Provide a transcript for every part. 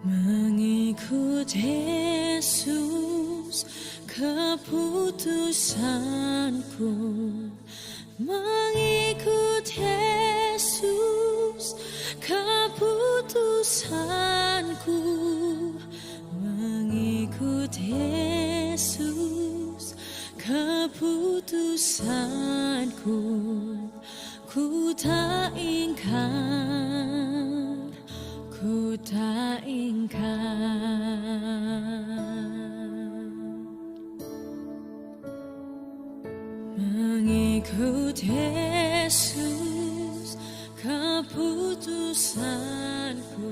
Mengikut Yesus keputusanku, mengikut Yesus keputusanku, mengikut Yesus keputusanku, ku tak ingkar, ku tak ingkar. Mengikut Yesus keputusanku,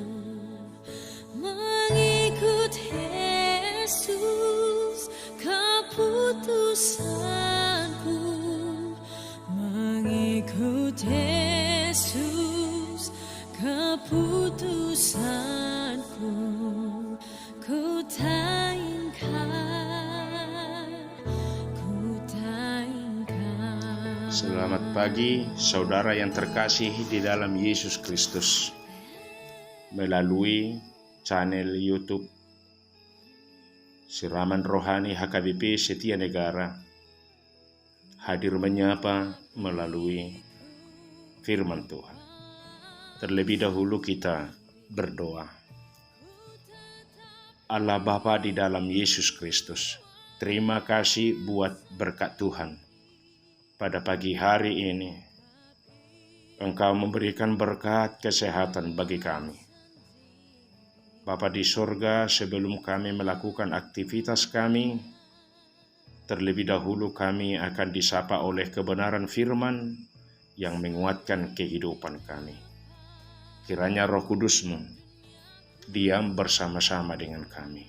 mengikut Yesus keputusanku, mengikut Yesus keputusanku, ku tak ingkar, ku tak ingkar. Selamat pagi saudara yang terkasih di dalam Yesus Kristus. Melalui channel YouTube Siraman Rohani HKBP Setia Negara hadir menyapa melalui firman Tuhan. Terlebih dahulu kita berdoa. Allah Bapa di dalam Yesus Kristus, terima kasih buat berkat Tuhan. Pada pagi hari ini, Engkau memberikan berkat kesehatan bagi kami. Bapa di surga, sebelum kami melakukan aktivitas kami, terlebih dahulu kami akan disapa oleh kebenaran firman yang menguatkan kehidupan kami. Kiranya Roh Kudus-Mu diam bersama-sama dengan kami.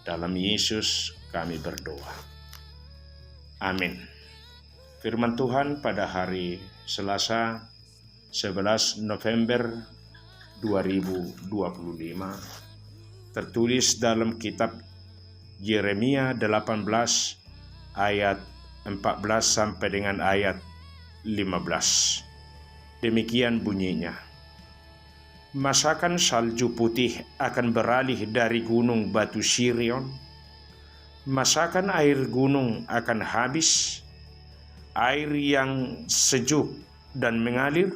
Dalam Yesus kami berdoa. Amin. Firman Tuhan pada hari Selasa 11 November 2025 tertulis dalam kitab Yeremia 18 ayat 14 sampai dengan ayat 15. Demikian bunyinya. Masakan salju putih akan beralih dari gunung batu Sirion? Masakan air gunung akan habis? Air yang sejuk dan mengalir?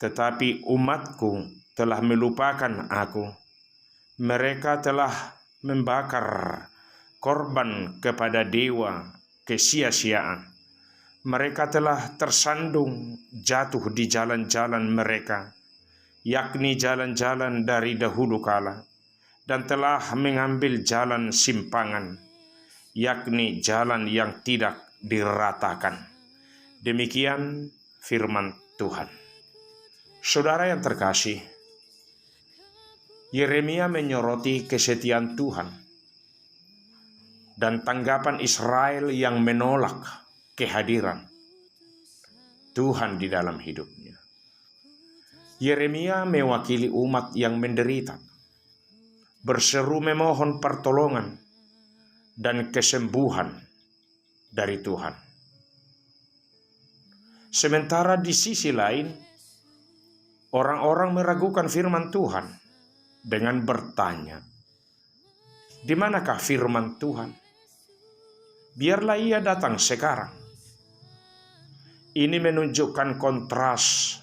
Tetapi umatku telah melupakan aku. Mereka telah membakar korban kepada dewa kesia-siaan. Mereka telah tersandung jatuh di jalan-jalan mereka, yakni jalan-jalan dari dahulu kala, dan telah mengambil jalan simpangan, yakni jalan yang tidak diratakan. Demikian firman Tuhan. Saudara yang terkasih, Yeremia menyoroti kesetiaan Tuhan dan tanggapan Israel yang menolak kehadiran Tuhan di dalam hidupnya. Yeremia mewakili umat yang menderita, berseru memohon pertolongan dan kesembuhan dari Tuhan. Sementara di sisi lain, orang-orang meragukan firman Tuhan dengan bertanya, "Di manakah firman Tuhan? Biarlah ia datang sekarang." Ini menunjukkan kontras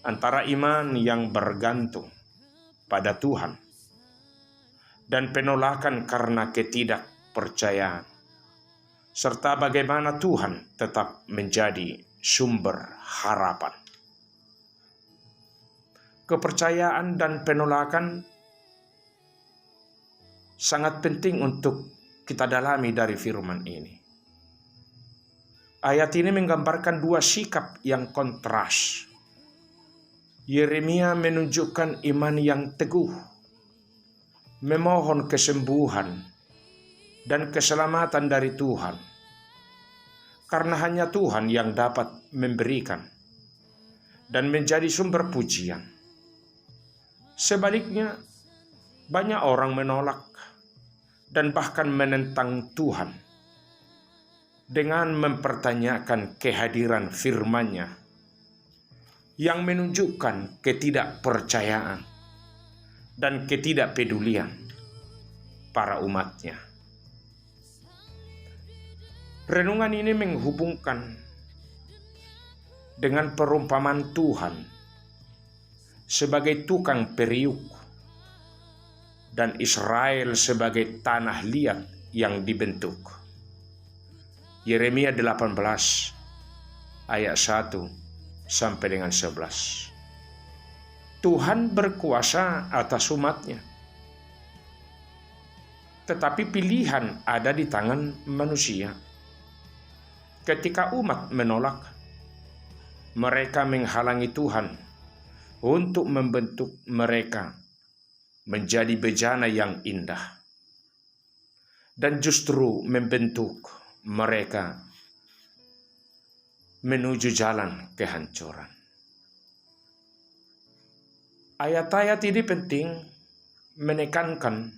antara iman yang bergantung pada Tuhan dan penolakan karena ketidakpercayaan, serta bagaimana Tuhan tetap menjadi sumber harapan. Kepercayaan dan penolakan sangat penting untuk kita dalami dari firman ini. Ayat ini menggambarkan dua sikap yang kontras. Yeremia menunjukkan iman yang teguh, memohon kesembuhan dan keselamatan dari Tuhan, karena hanya Tuhan yang dapat memberikan dan menjadi sumber pujian. Sebaliknya, banyak orang menolak dan bahkan menentang Tuhan dengan mempertanyakan kehadiran firman-Nya yang menunjukkan ketidakpercayaan dan ketidakpedulian para umatnya. Renungan ini menghubungkan dengan perumpamaan Tuhan sebagai tukang periuk dan Israel sebagai tanah liat yang dibentuk. Yeremia 18 ayat 1 sampai dengan 11. Tuhan berkuasa atas umatnya, tetapi pilihan ada di tangan manusia. Ketika umat menolak, mereka menghalangi Tuhan untuk membentuk mereka menjadi bejana yang indah, dan justru membentuk mereka menuju jalan kehancuran. Ayat-ayat ini penting menekankan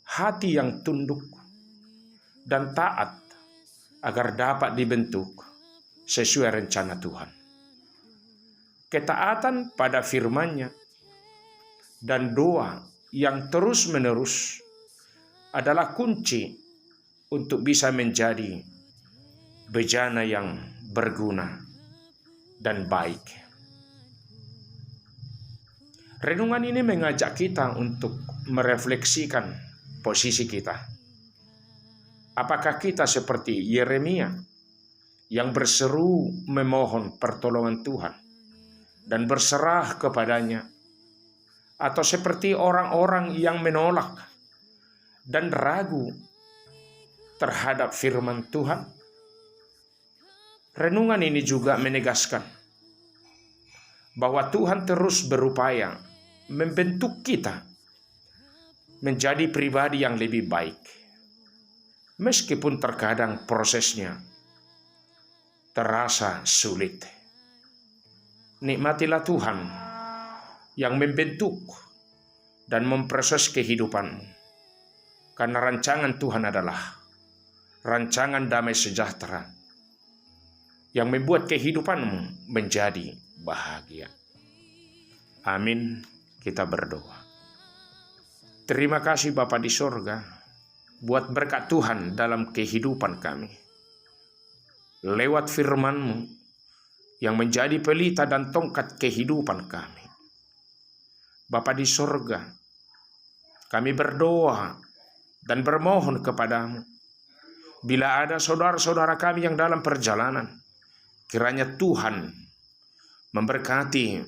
hati yang tunduk dan taat agar dapat dibentuk sesuai rencana Tuhan. Ketaatan pada firman-Nya dan doa yang terus-menerus adalah kunci untuk bisa menjadi bejana yang berguna dan baik. Renungan ini mengajak kita untuk merefleksikan posisi kita. Apakah kita seperti Yeremia yang berseru memohon pertolongan Tuhan dan berserah kepadanya, atau seperti orang-orang yang menolak dan ragu terhadap firman Tuhan? Renungan ini juga menegaskan bahwa Tuhan terus berupaya membentuk kita menjadi pribadi yang lebih baik, meskipun terkadang prosesnya terasa sulit. Nikmatilah Tuhan yang membentuk dan memproses kehidupan, karena rancangan Tuhan adalah rancangan damai sejahtera yang membuat kehidupanmu menjadi bahagia. Amin. Kita berdoa. Terima kasih Bapa di sorga buat berkat Tuhan dalam kehidupan kami. Lewat firman-Mu yang menjadi pelita dan tongkat kehidupan kami. Bapa di sorga, kami berdoa dan bermohon kepadamu, bila ada saudara-saudara kami yang dalam perjalanan, kiranya Tuhan memberkati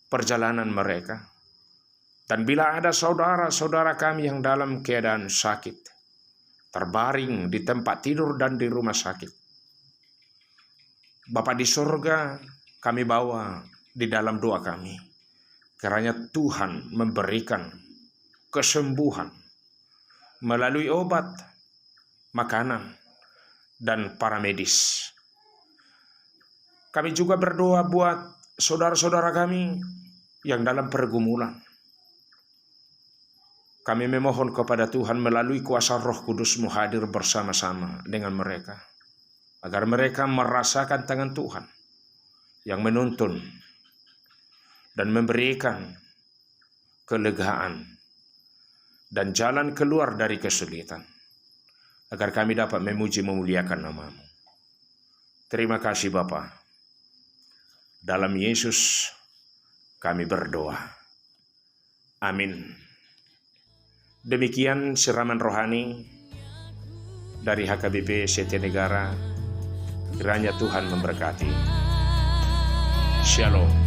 perjalanan mereka. Dan bila ada saudara-saudara kami yang dalam keadaan sakit, terbaring di tempat tidur dan di rumah sakit, Bapa di sorga, kami bawa di dalam doa kami, kiranya Tuhan memberikan kesembuhan melalui obat, makanan, dan para medis. Kami juga berdoa buat saudara-saudara kami yang dalam pergumulan. Kami memohon kepada Tuhan melalui kuasa Roh Kudus-Mu hadir bersama-sama dengan mereka, agar mereka merasakan tangan Tuhan yang menuntun dan memberikan kelegaan dan jalan keluar dari kesulitan, agar kami dapat memuji memuliakan nama-Mu. Terima kasih Bapa. Dalam Yesus kami berdoa. Amin. Demikian siraman rohani dari HKBP Setia Negara. Kiranya Tuhan memberkati. Shalom.